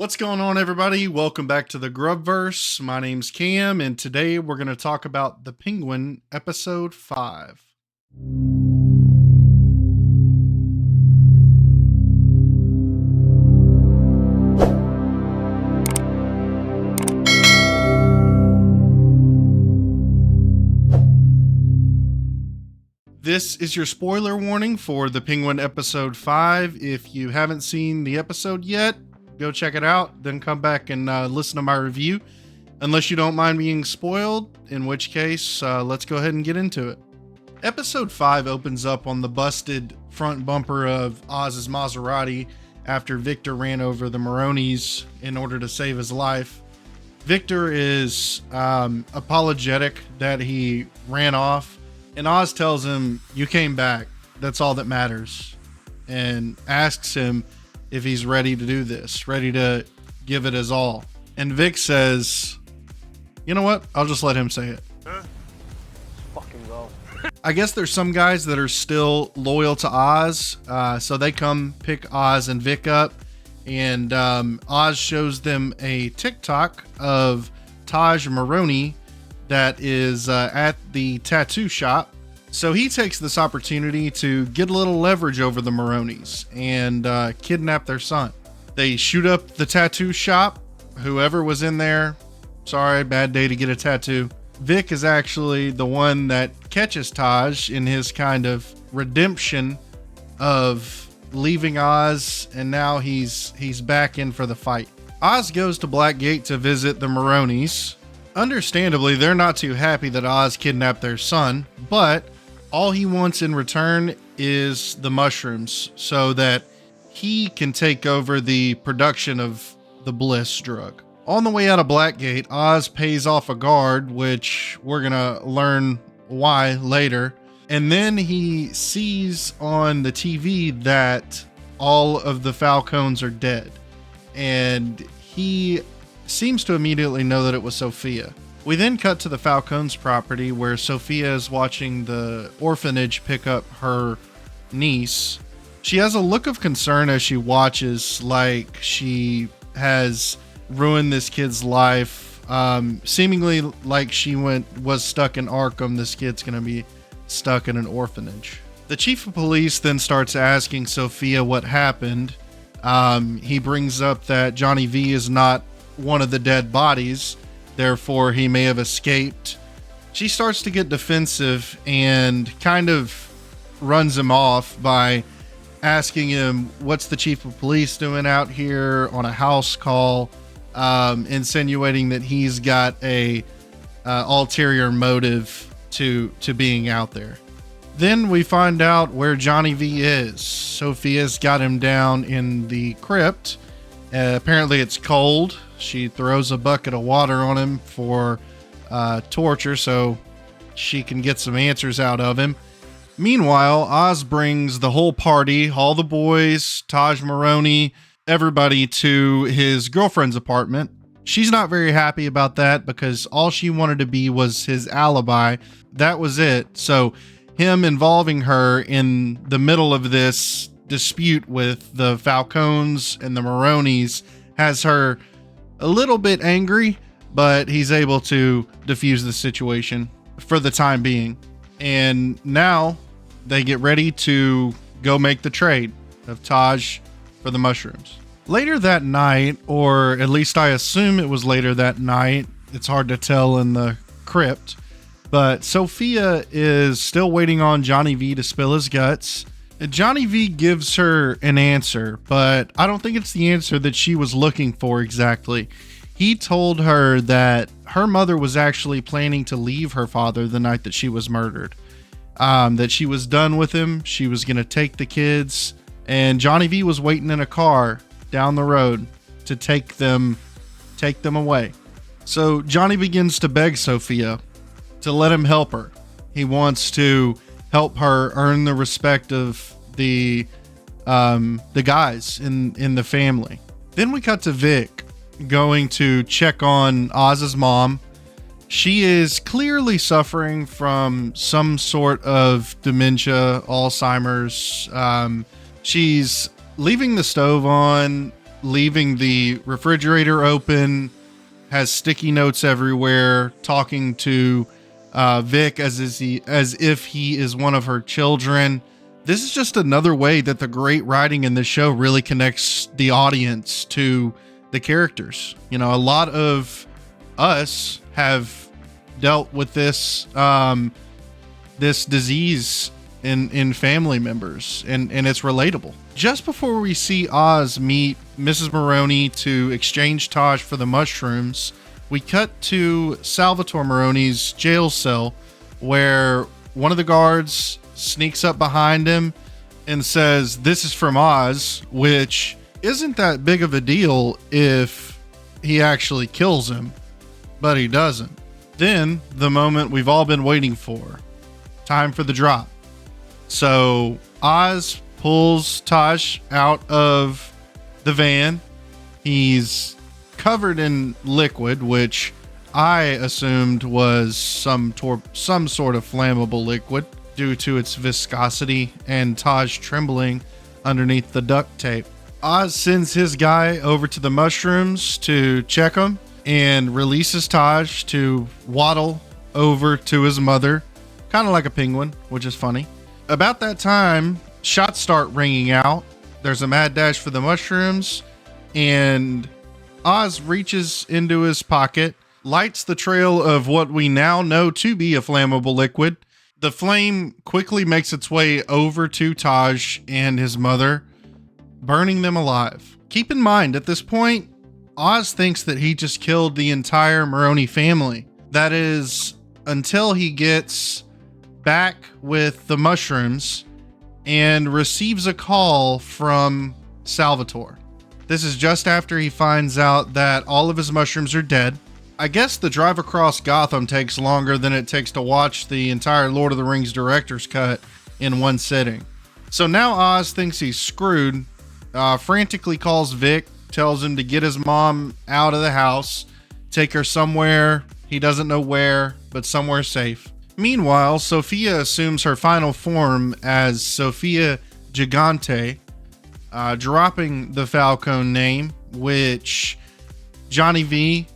What's going on, everybody? Welcome back to the Grubverse. My name's Cam, and today we're going to talk about The Penguin, Episode 5. This is your spoiler warning for The Penguin, Episode 5. If you haven't seen the episode yet, go check it out, then come back and listen to my review. Unless you don't mind being spoiled, in which case, let's go ahead and get into it. Episode 5 opens up on the busted front bumper of Oz's Maserati after Victor ran over the Maronis in order to save his life. Victor is apologetic that he ran off, and Oz tells him, "You came back, that's all that matters," and asks him if he's ready to do this, ready to give it his all. And Vic says, "You know what? I'll just let him say it." Fucking go. I guess there's some guys that are still loyal to Oz, so they come pick Oz and Vic up, and Oz shows them a TikTok of Taj Maroney that is at the tattoo shop. So he takes this opportunity to get a little leverage over the Maronis and kidnap their son. They shoot up the tattoo shop. Whoever was in there, sorry, bad day to get a tattoo. Vic is actually the one that catches Taj in his kind of redemption of leaving Oz, and now he's back in for the fight. Oz goes to Blackgate to visit the Maronis. Understandably, they're not too happy that Oz kidnapped their son, but all he wants in return is the mushrooms so that he can take over the production of the Bliss drug. On the way out of Blackgate, Oz pays off a guard, which we're gonna learn why later. And then he sees on the TV that all of the Falcons are dead. And he seems to immediately know that it was Sophia. We then cut to the Falcons property where Sophia is watching the orphanage pick up her niece. She has a look of concern as she watches, like she has ruined this kid's life. Seemingly like she was stuck in Arkham. This kid's going to be stuck in an orphanage. The chief of police then starts asking Sophia what happened. He brings up that Johnny V is not one of the dead bodies, therefore he may have escaped. She starts to get defensive and kind of runs him off by asking him, what's the chief of police doing out here on a house call, insinuating that he's got a ulterior motive to being out there. Then we find out where Johnny V is. Sophia's got him down in the crypt. Apparently it's cold. She throws a bucket of water on him for torture so she can get some answers out of him. Meanwhile, Oz brings the whole party, all the boys, Taj Maroney, everybody to his girlfriend's apartment. She's not very happy about that because all she wanted to be was his alibi. That was it. So him involving her in the middle of this dispute with the Falcons and the Maronis has her a little bit angry, but he's able to diffuse the situation for the time being. And now they get ready to go make the trade of Taj for the mushrooms. Later that night, or at least I assume it was later that night, it's hard to tell in the crypt, but Sophia is still waiting on Johnny V to spill his guts. Johnny V gives her an answer, but I don't think it's the answer that she was looking for exactly. He told her that her mother was actually planning to leave her father the night that she was murdered. That she was done with him. She was going to take the kids, and Johnny V was waiting in a car down the road to take them away. So Johnny begins to beg Sophia to let him help her. He wants to help her earn the respect of the guys in the family. Then we cut to Vic going to check on Oz's mom. She is clearly suffering from some sort of dementia, Alzheimer's. She's leaving the stove on, leaving the refrigerator open, has sticky notes everywhere, talking to Vic as if he is one of her children. This is just another way that the great writing in this show really connects the audience to the characters. You know, a lot of us have dealt with this this disease in family members, and it's relatable. Just before we see Oz meet Mrs. Maroney to exchange Taj for the mushrooms, we cut to Salvatore Maroney's jail cell, where one of the guards sneaks up behind him and says, "This is from Oz," which isn't that big of a deal if he actually kills him, but he doesn't. Then the moment we've all been waiting for, time for the drop. So Oz pulls Taj out of the van. He's covered in liquid, which I assumed was some sort of flammable liquid due to its viscosity and Taj trembling underneath the duct tape. Oz sends his guy over to the mushrooms to check him and releases Taj to waddle over to his mother, kind of like a penguin, which is funny. About that time, shots start ringing out. There's a mad dash for the mushrooms, and Oz reaches into his pocket, lights the trail of what we now know to be a flammable liquid. The flame quickly makes its way over to Taj and his mother, burning them alive. Keep in mind, at this point, Oz thinks that he just killed the entire Maroney family. That is, until he gets back with the mushrooms and receives a call from Salvatore. This is just after he finds out that all of his mushrooms are dead. I guess the drive across Gotham takes longer than it takes to watch the entire Lord of the Rings director's cut in one sitting. So now Oz thinks he's screwed, frantically calls Vic, tells him to get his mom out of the house, take her somewhere, he doesn't know where, but somewhere safe. Meanwhile, Sophia assumes her final form as Sophia Gigante, dropping the Falcone name, which Johnny V,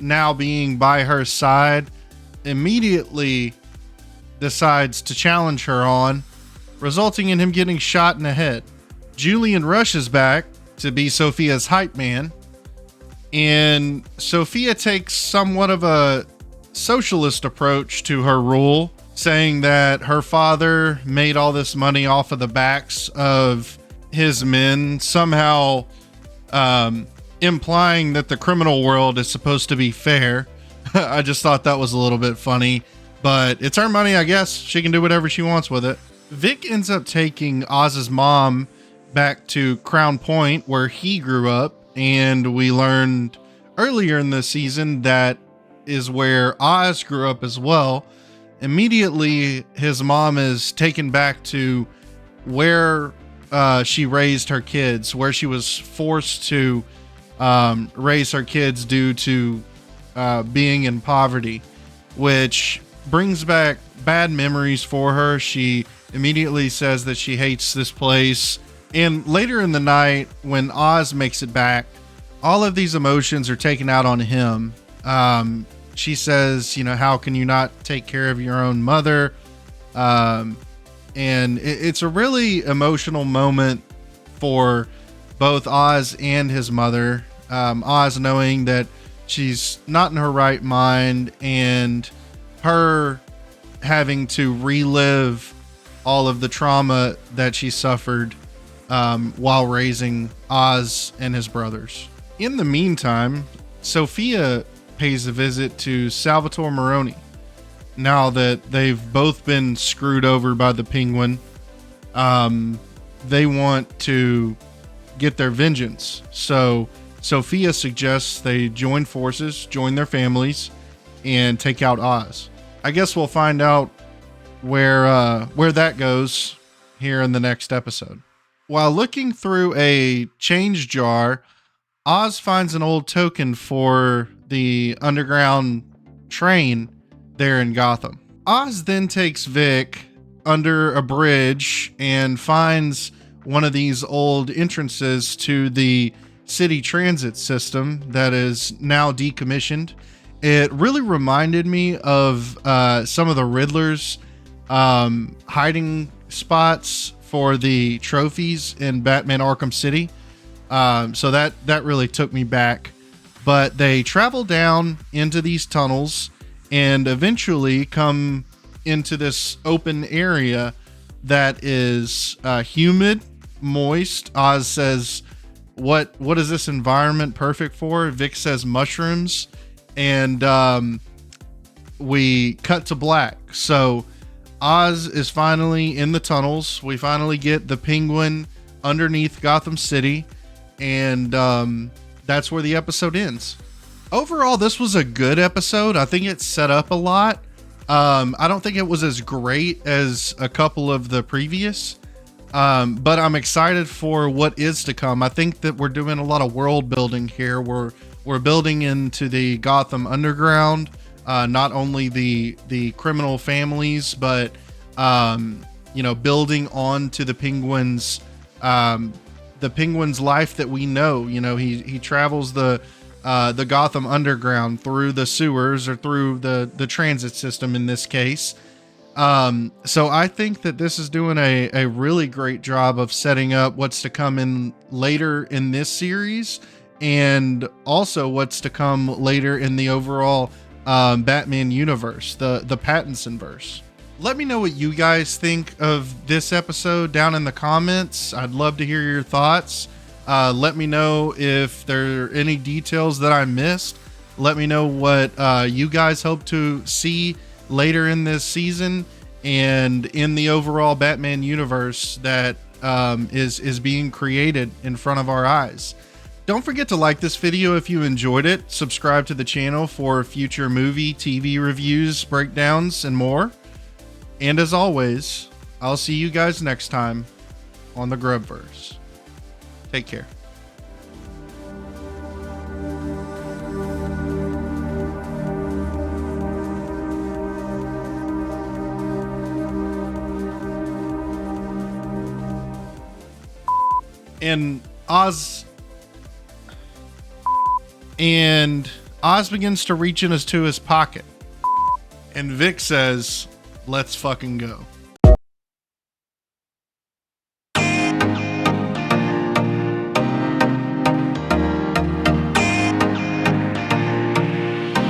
now being by her side, immediately decides to challenge her on, resulting in him getting shot in the head. Julian rushes back to be Sophia's hype man, and Sophia takes somewhat of a socialist approach to her rule, saying that her father made all this money off of the backs of his men, somehow implying that the criminal world is supposed to be fair. I just thought that was a little bit funny, but it's her money, I guess. She can do whatever she wants with it. Vic ends up taking Oz's mom back to Crown Point, where he grew up, and we learned earlier in the season that is where Oz grew up as well. Immediately, his mom is taken back to where she raised her kids, where she was forced to raise her kids due to being in poverty, which brings back bad memories for her. She immediately says that she hates this place. And later in the night, when Oz makes it back, all of these emotions are taken out on him. She says, you know, how can you not take care of your own mother? And it's a really emotional moment for both Oz and his mother. Oz knowing that she's not in her right mind, and her having to relive all of the trauma that she suffered while raising Oz and his brothers. In the meantime, Sophia pays a visit to Salvatore Maroney. Now that they've both been screwed over by the Penguin, they want to get their vengeance. So Sophia suggests they join forces, join their families, and take out Oz. I guess we'll find out where that goes here in the next episode. While looking through a change jar, Oz finds an old token for the underground train there in Gotham. Oz then takes Vic under a bridge and finds one of these old entrances to the city transit system that is now decommissioned. It really reminded me of some of the Riddler's hiding spots for the trophies in Batman Arkham City. So that really took me back. But they travel down into these tunnels and eventually come into this open area that is humid, moist. Oz says, what is this environment perfect for? Vic says mushrooms. And we cut to black. So Oz is finally in the tunnels. We finally get the Penguin underneath Gotham City. And that's where the episode ends. Overall, this was a good episode. I think it set up a lot. I don't think it was as great as a couple of the previous, but I'm excited for what is to come. I think that we're doing a lot of world building here. We're building into the Gotham Underground, not only the criminal families, but building on to the Penguin's life that we know. He travels the Gotham Underground through the sewers, or through the transit system in this case. So I think that this is doing a really great job of setting up what's to come in later in this series, and also what's to come later in the overall Batman universe, the Pattinson verse. Let me know what you guys think of this episode down in the comments. I'd love to hear your thoughts. Let me know if there are any details that I missed. Let me know what you guys hope to see later in this season and in the overall Batman universe that is being created in front of our eyes. Don't forget to like this video if you enjoyed it. Subscribe to the channel for future movie, TV reviews, breakdowns, and more. And as always, I'll see you guys next time on the Grubverse. Take care. And Oz begins to reach into his pocket. And Vic says, "Let's fucking go."